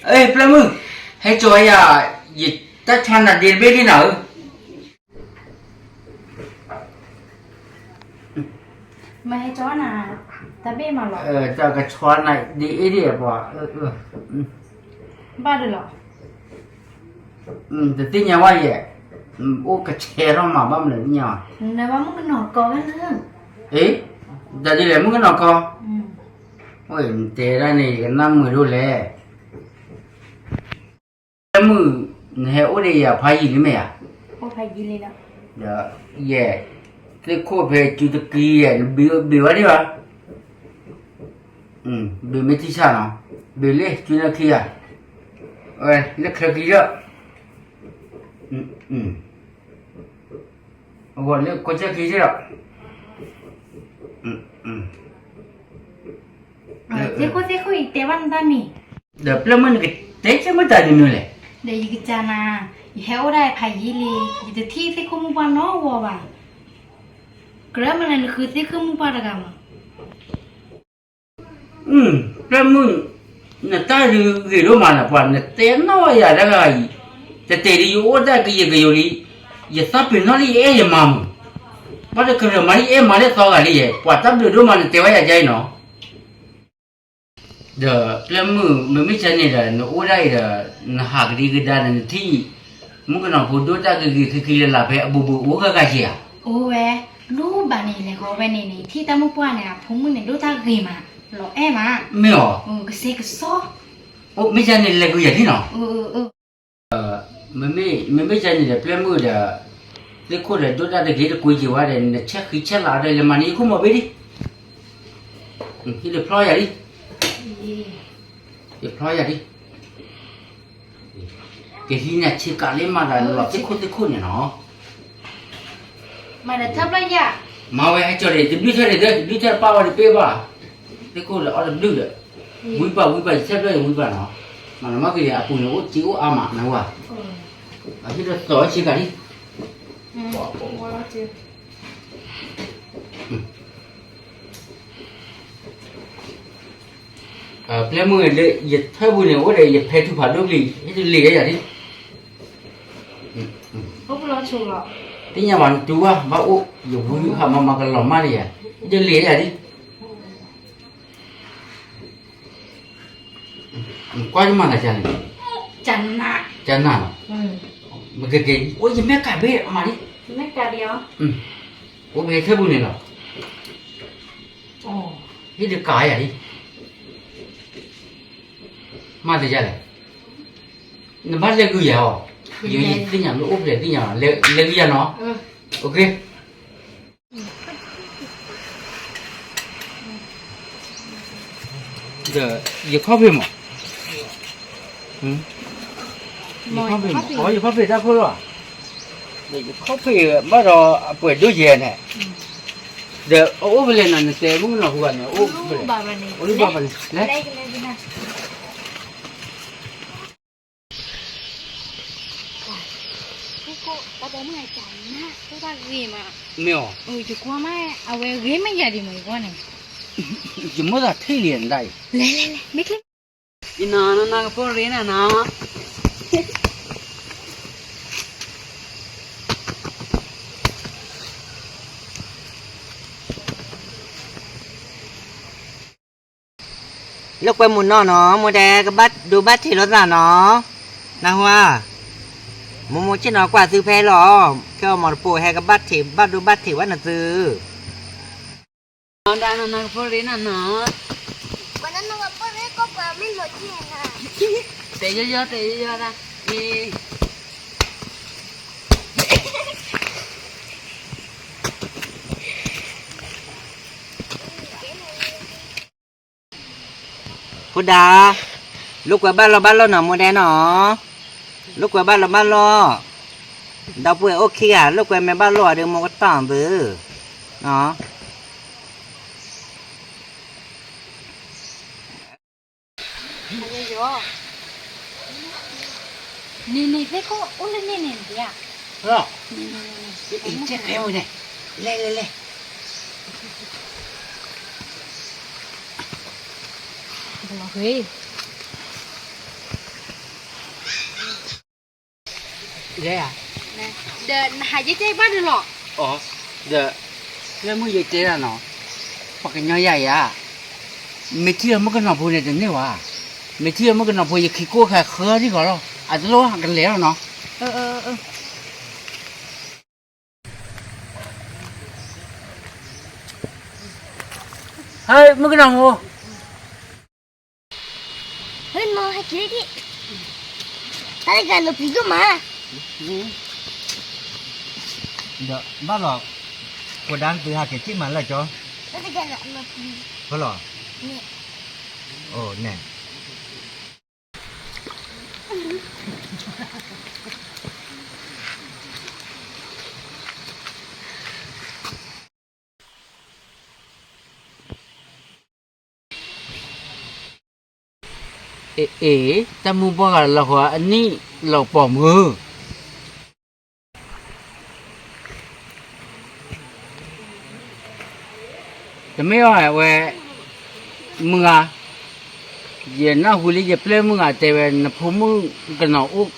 เอ้ยปลาหมึกให้จอยหยิบตะชันเดียนเบ้ที่ไหนไม่ให้จ้อนะตาเบ้มาหรอเจ้ากระชอนไหนดีเดียบ่บ้าด้วยหรอแต่ที่เนี่ยว่าแย่โอ้กระเชร้องมาบ้างเลยเนี่ยไหนว่ามึงเป็นหนอกอกันนะเอ๊ะจะดีเลยมึงก็หนอกอโอ้ยเตะได้นี่กันน้ำมือดูแลน้ำมือเฮ้ยโอ้เดียพายิงไหมอ่ะโอ้พายิงเลยนะเดี๋ยวแย่ที่โคเพจุดกี้อ่ะบิวอะไรวะบิวไม่ที่ช่างเนาะบิวเล่จุดกี้อ่ะเอ้ยเล็กขี้เยอะ我那国家可以了，这个一台湾的米，那不然么那个在这么大的牛嘞？那一个家呢，以后我来拍一哩，一个天这个木板哪我吧？可是么那个这个木板的干嘛？不然么那大的给罗马那板那在哪呀？那个在这里有我在个一个有哩。ये सब पिन्ना ली ये मामू बड़े कर मारी ये मारे तो गाली है पाता भी रो माने तेवा या जाए नो द प्लम में चने द न ओराई द न हागरी के दान न थी मुक न फुदो ता के की ला पे अबु ओ का छिया ओ वे लू बानी ले खो वे ने थी ता मु पुआ ने फुं मु ने दो ता गे मा लो ए मा मे हो के से के सो ओ में चने ले को या थी नोไม่ใช่เนี่ยเปลี่ยนมือเด้อเล็กคนเด้อดูได้เกี่ยวกับกุยจีว่าเด้อเนี่ยเช็คขี้เช็คลาเด้อเลยมันนี่คุ้มมาไปดิที่เดือดพลอยอะไรเดือดพลอยอะไรเกี่ยวกับเนี่ยเช็คการเล่นมาได้หรอที่คนเนี่ยเนาะมาเด้อทับเลยยะมาไว้ให้เจ้าเด้อดูเท่าเด้อดูเท่าป้าว่าเด้อเป๊ะป่ะเล็กคนเด้อเอาเด้อดูเด้อวิ่งไปเช็คเลยวิ่งไปเนาะมันมาคืออาปุ่นโอ้จิ๋วอามานะวะอาที่เราต่อชิกันดิเปลี่ยนมือเลยอย่าถ้าบุญเนี่ยว่าเดี๋ยวอย่าแพ้ทุกผ่านลูกลีให้ดูลีอย่างนี้พวกเราชูหรอที่เนี่ยวันตัวว่าโอ้อย่าบุญข้ามากันหล่อมากเลยอ่ะให้ดูลีอย่างนี้กว่าจะมาอะไรจันน่ะมันก็เก่งโอ้ยยังไม่กล้าเบ้มาดิไม่กล้าเดียวโอ้เบ้แค่บุญเนี่ยหรอนี่เด็กกายอ่ะดิมาแต่ยังไงนี่บ้านเล็กกูยังอยู่ที่ยังไม่อุบเลยที่ยังเล็กยังเนาะโอเคเดี๋ยวอย่าเข้าไปมั้งอย่าเข้าไปมั้งอ๋ออย่าเข้าไปได้พูดว่าเดี๋ยวเข้าไปเมื่อเราเปิดดูเย็นเนี่ยเดี๋ยวโอ้ไปเลยนั่นเสียมึงน่ะหัวเนี่ยโอ้ไปเลยโอ้ลูกบ้าไปเลยเละตาบอมาจันนะตัวตาเรียมาไม่หรอจะกลัวไหมเอาไว้เรียไม่ยากดีมั้ยกว่าเนี่ยจะมั่วแต่ที่เรียนได้เล่ไม่เคยอีน่านั่งพูดเรียนนะลูกไปหมุนเนาะโมเดลกับบัตดูบัตที่รถน่ะเนาะนะว่าโมชิเนาะกว่าซื้อแพ้หรอก็หมดปูแฮกับบัตที่บัตดูบัตที่ว่าน่ะซื้อด้านนั้นพูดเรียนนะวันนั้นเราพูดเรื่องก็กว่าไม่หมดที่นะเตะเยอะๆนะนี่พุดาลูกกว่าบ้านเราหน่อโมเดลเนาะลูกกว่าบ้านเราดาวป่วยโอเคอ่ะลูกกว่าแม่บ้านเราเดี๋ยวโมก็ต่างเบอเนาะนี่เด็กก็อุ้นนี่เดียวเหรออีเจ๊เร็วเนี่ยเล่บอกเฮ้ย เดี๋ยว เดินหายใจบ้านเลยหรอ อ๋อเดี๋ยวแล้วมึงจะเจอเนาะปากกันใหญ่ๆอ่ะไม่เที่ยวมันก็นอนพูดในนี้วะไม่เที่ยวมันก็นอนพูดอย่าขี้โก้แค่เคอที่ก่อนเราอาจจะรู้หักกันแล้วเนาะเฮ้ยมึงก็นอนพู เฮ้ยมองให้คิดดิอะไรกันเราพี่ก็มา เดี๋ยวบ้านหรอกกดดันตัวหาเก็บที่มันแล้วจ้ะ อะไรกันเราพี่ เพราะหรอ เนี่ย โอ้แน่ เอ๋แต่มึงบอกกันเราว่าอันนี้เราปลอมมือแต่ไม่ว่าเว้ยมึงอ่ะเย็นน่ะหุ่นจะเปลี่ยนมึงอ่ะแต่เว้ยน่ะผมมึงกันเอาอุก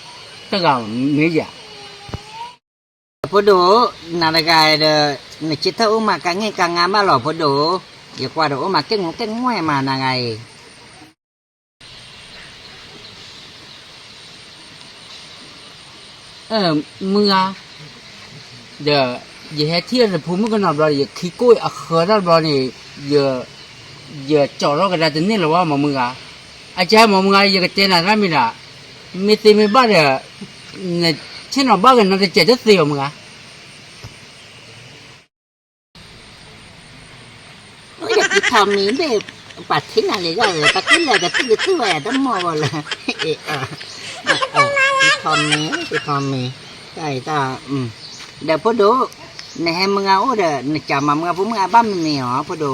ตะกางไม่จ้ะ พอดูนาฬิกาเด้อในจิตถ้าอุ้มมากังไงกังงานบ้านหรอพอดูอย่ากว่าเดี๋ยวอุ้มมาเก่งงเก่งง่วยมานาไง มึงอ่ะเดี๋ยวอย่าให้เที่ยงผมมึงกันเอาบอลอย่าขี้กุ้ยอ่ะเคยได้บอลนี่อย่าจ่อเรากันได้แต่นี่หรอว่ามึงอ่ะอาจารย์มึงอ่ะอย่าเจนอะไรไม่ได้ไม่ตีไม่บ้าเด้อเนี่ยเช่นเราบ้ากันนั่นจะเจ็บจะเสียวมึงอ่ะ โอ้ยพี่ทอมมี่เด็กปัดทิ้งอะไรก็เลยปัดทิ้งอะไรแต่พี่ตัวแอบต้องมองเลยพี่ทอมมี่ใช่ตาเดี๋ยวพอดูในแฮมึงเอาเด้อในจามามึงเอาพวกมึงเอาบ้านมึงเหรอพอดู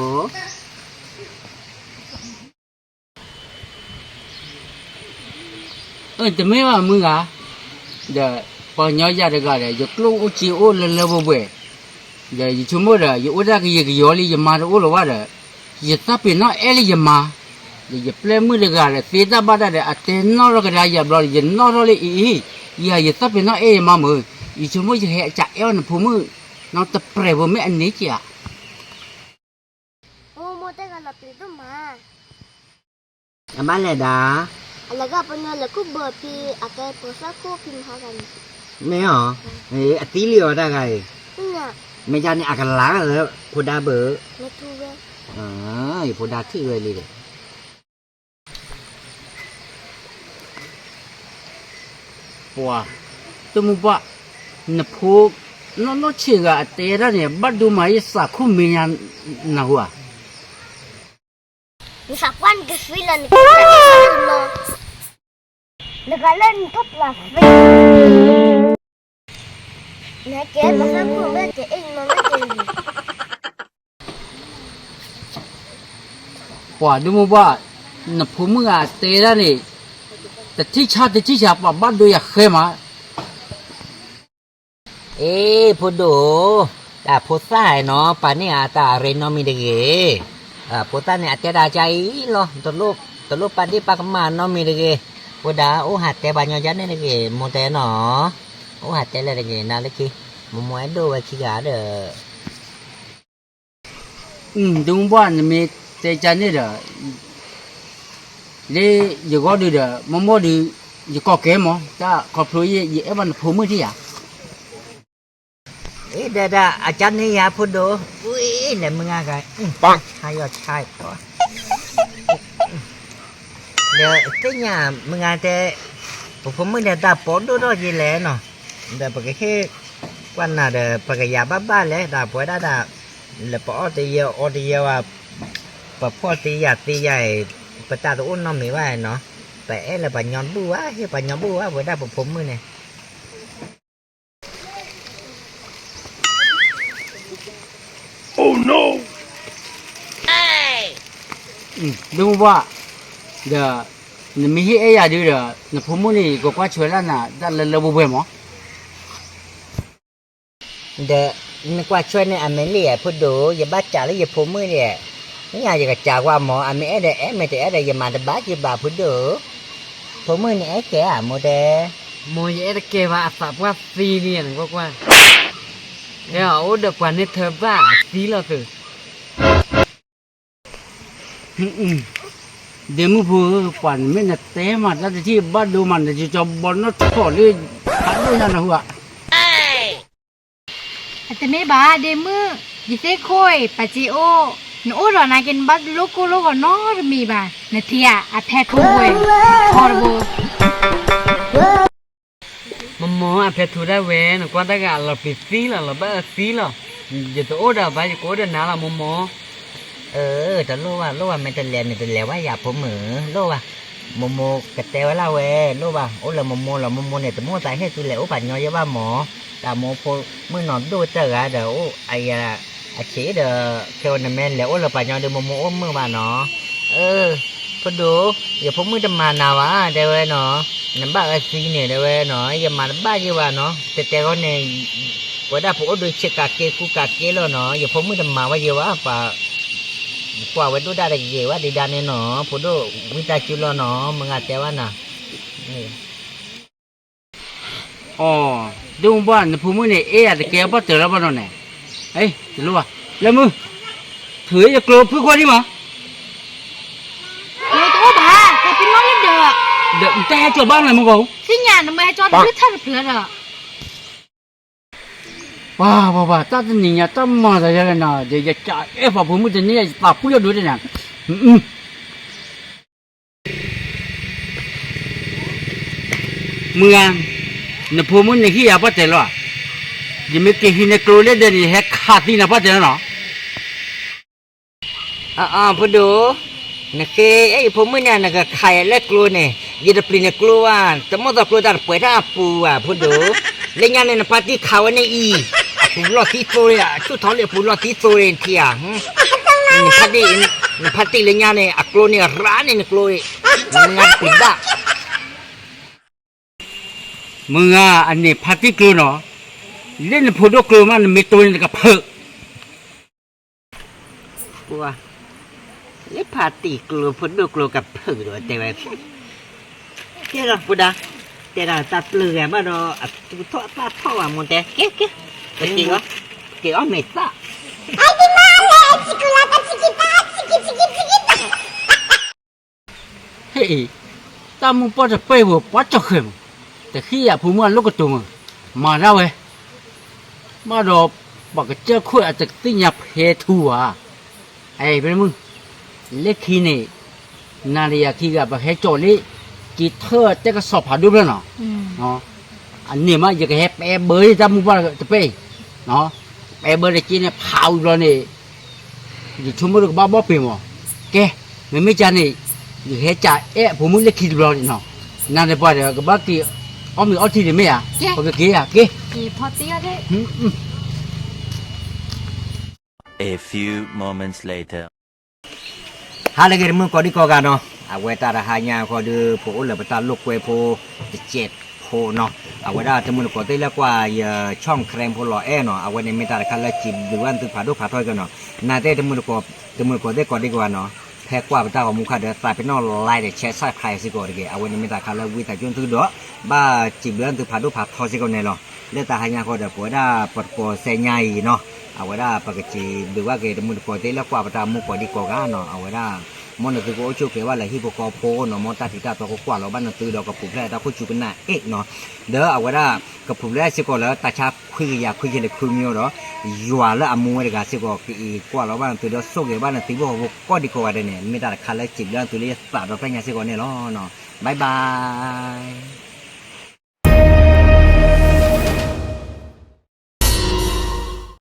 แต่ไม่ว่ามึงอ่ะเดี๋ยวพอเนาะยาเด็กอะไรอย่ากลัวอุจิโอเลเลบ่เว้ยเดี๋ยวชั่วโมงเด้ออย่าอุดาก็อย่าย่อลีอย่ามาโอละว่าเด้ออย่าตับเนาะเอลีอย่ามาอย่าเปลมือเด็กอะไรเสียตาบ้าเด้ออัตเตนอรก็ได้อย่าบลออย่านอรเลยอย่าตับเนาะเอมามืออีชั่วโมงจะให้จ่าเอวน่ะผู้มือน้องตะเปรย์บ่แม่อันนี้จ้ะ โอ้โมเตกันเราพี่ก็มา บ้านเลยดา อะไรก็เป็นอะไรก็เบอร์พี่อะไรตัวสักคู่พิมพ์หากัน ไม่หรอตีเลียวได้ไง เนี่ย ไม่ใช่เนี่ยอาการล้างแล้วพอดาเบอร์ ไม่ถูกเลย พอดาที่เลย ปัวตัวมึงว่าน่ะผู้น้องเชื่ออะเตระเนี่ยบัดดูมาอีสักคู่มีงานนะหัว นี่สักวันก็ฟิลันก็จะเนาะแล้วก็เล่นทุกวันเนี่ยแกมาสักคู่แม่จะเองมาไม่เจอ ปัวดูมึงว่าน่ะผู้มึงอะเตระเนี่ยแต่ที่ชาปับบัดดูอยากเคยมา พอดูแต่พอสายเนาะป่านนี้อาตาเรนnoมีเดเกพอตาเนี่ยอาจจะได้ใจหรอตลุปานที่ปากมาnoมีเดเกพอดาโอหัดแต่บานยจันเนี่ยเดเกโมเตเนาะโอหัดแต่เลยเดเกนาเลยคีมุมวยดูไว้ขี้กาเด้อ ดูมึงว่าเนี่ยมีเตจันนี่เด้อเลยอย่าก็ดูเด้อมอดูอย่าก็แก่มั้งจ้าขอพลุยอย่าวันผู้มือที่อ่ะ เด้ออาจารย์นี่ยาพูดดูอุ้ยเนี่ยมึงอะไรปังใช่ยอดใช่ตัวเดี๋ยวเจ้าเนี่ยมึงอะไรผมมึงเดี๋ยวตาปนดูด้วยจีเล่เนาะเดี๋ยวปกติวันน่ะเดี๋ยวปกติยาบ้าเลยตาป่วยได้แล้วปอตีเยอะว่าปะพ่อตีใหญ่ปะตาตัวอ้นน้องมีว่าเนาะแต่แล้วปะย้อนบัวเฮ้ยปะย้อนบัวป่วยได้ผมมึงเนี่ย ดูว่าเดี๋ยวนี่มีเฮียดูเด้อนี่ผู้มือนี่ก็กว่าช่วยแล้วน่ะได้เลยบ่เว้ยมั้ง เดี๋ยวนึกว่าช่วยในอเมริกาพูดดูอย่าบ้าจ่าแล้วอย่าพูดมือเนี่ยนี่อยากจะจ่าว่าหมออเมริกาไม่แต่อะไรอย่ามาแต่บ้าอย่าบ้าพูดดูพูดมือเนี่ยแก่โมเดล Mo ye da ke va sa qua si liền qua. Thế à, ô được quả nên thơ ba tí là từ. Để mua vừa quản mấy là té mà ra thì bắt đầu mà để cho bọn nó thỏ lên bắn đôi nhau là hùa. แต่ไม่บ้าเดมือยิเซโคยปาจิโอหนูรอนากินบัดโลโกโลก็นอรมีบ้านาทีอะอะแพทูเวยทอร์โบ Mà mò à phải thu ra về nó qua ta gà là phải xí là ba xí là. Giờ tôi ô đã phải cố đến nào là mò. แต่รู้ว่ามันจะเรียนมันจะเรียนว่าอย่าผมเหมือรู้ว่าโมกระเตวเรารู้ว่าโอ้ละโมเนี่ยแต่โมตายให้ตัวเหลวปัญญาว่าหมอแต่โมพอมื่อนอนดูเจอเดี๋ยวไอ้เฉยเดี๋ยวเกี่ยวกับแม่เหลวละปัญญาเดี๋ยวโมมื่อมาเนาะพอดูอย่าผมมือจะมานาวะเดี๋ยวเนาะน้ำบ้าไอ้ซีเนี่ยเดี๋ยวเนาะอย่ามาบ้าเยอะเนาะแต่ก็เนี่ยว่าได้ผมดูเช็คกาเกกูกาเกแล้วเนาะอย่าผมมือจะมาว่าเยอะป่ะกว่าไว้ดูได้เลยเกี่ยวว่าดีดานเนี่ยเนาะผมดูวิจารณ์จุลเนาะมึงอาจจะว่าน่ะ Đúng bọn phụ nữ này thì kéo bắt trở ra bọn nó này. Ấy, từ lúc à, làm mơ. Thử cho clô phước qua đi mà. เฮ้ยตัวบ้าแต่เป็นน้องเด็ก Đợi ta cho bác này mà cậu. สิญญาณมาจอดพื้นท่าเปลือกอ่ะ Bà, ta tên nhìn nhà ta mà ra cái nào để cho chạy ép vào phụ nữ này ta phụ cho đuổi đây nè. Mưa nó phụ nữ này khi à bắt trở ra. Vì mấy cái hình này clô lên đây thì hết khát đi nào bắt trở nó. พอดูนักไอ้ผมไม่เนี่ยนักใครเล็กกลัวเนี่ยยีดปลีเนี่ยกลัวแต่เมื่อตอนกลัวตอนเปิดหน้าปูพอดูเล่นงานในปาร์ตี้เขาเนี่ยปูรอที่โซเลยชุดท้องเลยปูรอที่โซเลยทีปาร์ตี้เล่นงานเนี่ยกลัวเนี่ยร้านเนี่ยกลัวงานปิดบ้า Mưa anh này phát tích clô nó. Lên phụ nữ clô mà mấy tôi là gặp hợ. กลัวเล่นปาร์ตี้กลัวพอดูกลัวกับเพื่อนด้วยแต่แบบเจ้าเราพูดแต่เราตัดเปลือกมาเราท่อมันแต่เก๊ตะกี้ก็ไม่ตา Hey, ta muốn bắt được bay vừa bắt cho khởi.แต่khi phụ nữ lúc cái tụi mà ra vậy. Mà đồ bảo cái chơi khôi ở trực tiếp nhập hệ thù à. Ê, bênมึง Lết khi này Nadia khi gặp hệ chỗ lý chỉ thơ chắc cái sọp hạt đúc đó nó. Nó. Anh này mà giờ cái hệ bơi ra mua vào tập bay. Nó. Hệ bơi là chỉ này phao rồi này. Giờ chúng mới được bao bó pì mà. Kê, mấy cha này giờ hệ trả phụ nữ lết khi rồi nó. Nadia bảo là cái bác kia ông mình ở thì mấy à? Có cái kia à? Kia. อีพอเตี้ยได้ A few moments later. ฮาเลเกอร์มึงก็ดีกว่ากันเนาะเอาไว้ตาหายาก็ดูโผล่เลยไปตาลูกเวโผเจ็ดโผเนาะเอาไว้ได้แต่มึงก็ได้แล้วกว่าช่องแครมโผล่เนาะเอาไว้ในเมตาคันละจิบหรือว่าตึกผาดูผาถอยกันเนาะนาเต้แต่มึงก็ได้ก็ดีกว่าเนาะแพ้กว่าไปตาของมุขเดือดตายไปนอกไล่เด็กแชร์ใส่ใครสิก่อนเกเอาไว้ในเมตาคันละวิตาจนถือดอกบ้าจิบเดือนตึกผาดูผาถอยสิก่อนในเนาะเลือดตาหายาก็เดี๋ยวปวดได้ปวดคอเสียใหญ่เนาะเอาไว้ได้ปกติหรือว่าเกแต่มึงก็ได้แล้วกว่าไปตามุขก็ดีกว่ากันเนาะเอาไว้ได้มันคือโอชูเกว่าอะไรที่พวกเขาโพเนาะมันตัดที่ตาตัวก็กว่าเราบ้านเราตื้อเรากับผู้แพร่ตาคุยจูกันหน้าเนาะเด้อเอาไว้ได้กับผู้แพร่สิก่อนแล้วตาชาคุยอยากคุยกันเลยคุยเมียวเนาะยัวแล้วอามูเลยกันสิก่อนกว่าเราบ้านเราตื้อเราส่งเกบ้านเราตื้อว่าก็ดีกว่าเดี๋ยวนี้ไม่ได้คันแล้วจิบเรื่องตื้อเลยตัดเราไปยังสิก่อนเนี่ยเนาะบ๊ายบาย